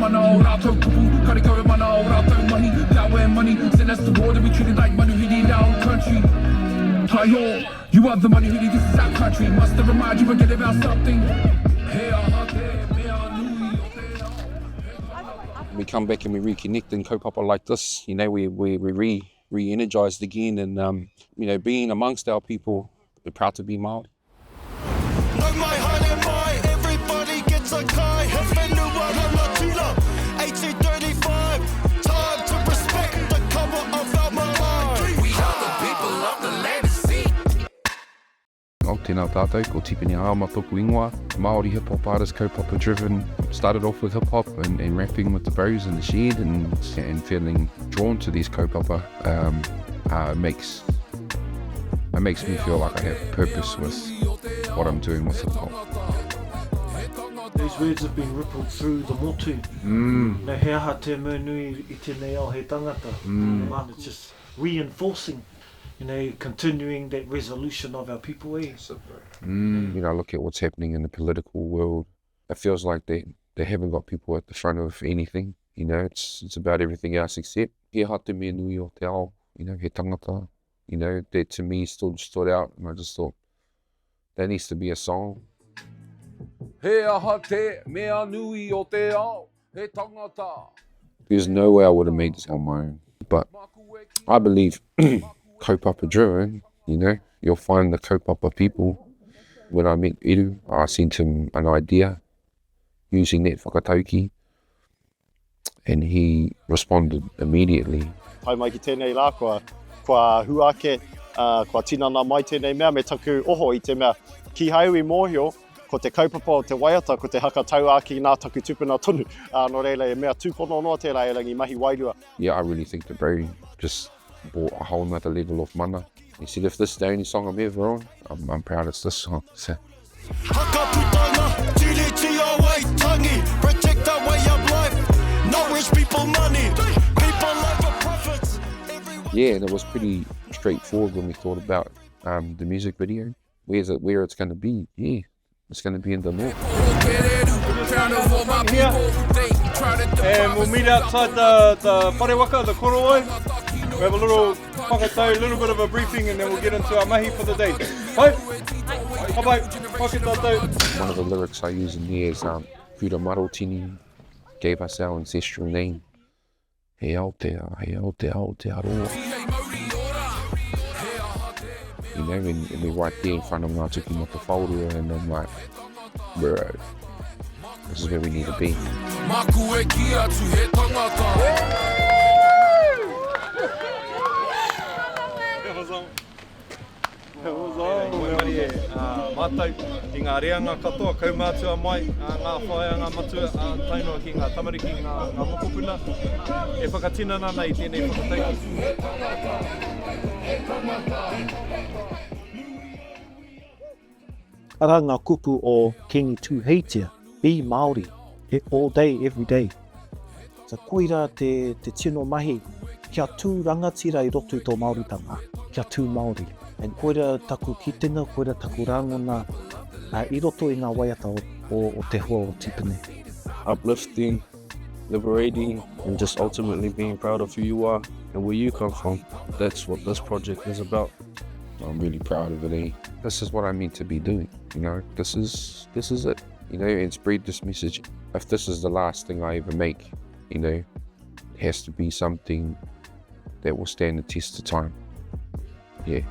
mana o rātou kupu, karekawe mana o rātou mahi, power and money, send us the border, we treat it like manuhiri in our own country. Hi-yo, you are the manuhiri, this is our country, must have remind you forget about something. We come back and we reconnect in kaupapa like this, you know, we re-energized again, and you know, being amongst our people, we're proud to be Māori. No mai haere mai, everybody gets a kai. He whenua rana tula, 1835. Time to respect the cover of our marae. We are the people of the land and sea. O tēnā tātou, ko Tipene Aoma tōku ingoa. Māori hip-hop artist, kaupapa driven. Started off with hip-hop and rapping with the bros in the shed and feeling drawn to these kaupapa. It makes me feel like I have purpose with what I'm doing with hip-hop. These words have been rippled through the motu. Nei he aha te nui I tēnei ao he tangata. And it's just reinforcing, you know, continuing that resolution of our people. You know, look at what's happening in the political world. It feels like they haven't got people at the front of anything. You know, it's about everything else except he aha te nui o te ao, you know, he tangata. You know, that to me stood out, and I just thought, there needs to be a song. There's no way I would have made this on my own. But I believe kaupapa driven, you know, you'll find the kaupapa people. When I met Iru, I sent him an idea using that whakatauki, and he responded immediately. Tai mai ki tēnei rā, kua huake, kua tinana mai tēnei mea, me taku oho I te mea. Ki hauwi mōhio, ko te kaupapa o te waiata, ko te haka tauaki nā taku tupuna tonu. No reila, e mea tūpono noa tērā e rangi mahi wairua. Yeah, I really think the bro just brought a whole nother level of mana. He said, if this is the only song I'm ever on, I'm proud it's this song. So. Hakaputanga, tiri tia waitangi, protect our way of life, nourish people money, people over profits. Yeah, and it was pretty straightforward when we thought about the music video. Where it's going to be? Yeah, it's going to be in the north. And we'll meet outside the parewaka, the koroi. We have a little whakatau, a little bit of a briefing, and then we'll get into our mahi for the day. Bye! Bye-bye! One of the lyrics I use in here is Kura Marotini gave us our ancestral name. He Aotea, he Aotearoa. You know, and we're right there in front of Ngā Tuki Mata Whaurua, and I'm like, bro, this is where we need to be. Mātou, I ngā reanga katoa, kaumātua mai, ngā whaianga matua, tainoa ki ngā tamariki, ngā mokopuna. E whakatinana nei tēnei whakataiki. Ara ngā kupu o Kingi Tūheitia, be Māori, all day, every day. So koira te tino mahi, kia tū rangatira I roto I tō Māoritanga, kia tū Māori. And koira taku kitenga, koira taku rangona, I roto I ngā waiata o te hoa o Tipene. Uplifting, liberating, and just ultimately being proud of who you are and where you come from. That's what this project is about. I'm really proud of it, eh? This is what I meant to be doing, you know? This is it, you know, and spread this message. If this is the last thing I ever make, you know, it has to be something that will stand the test of time. Yeah.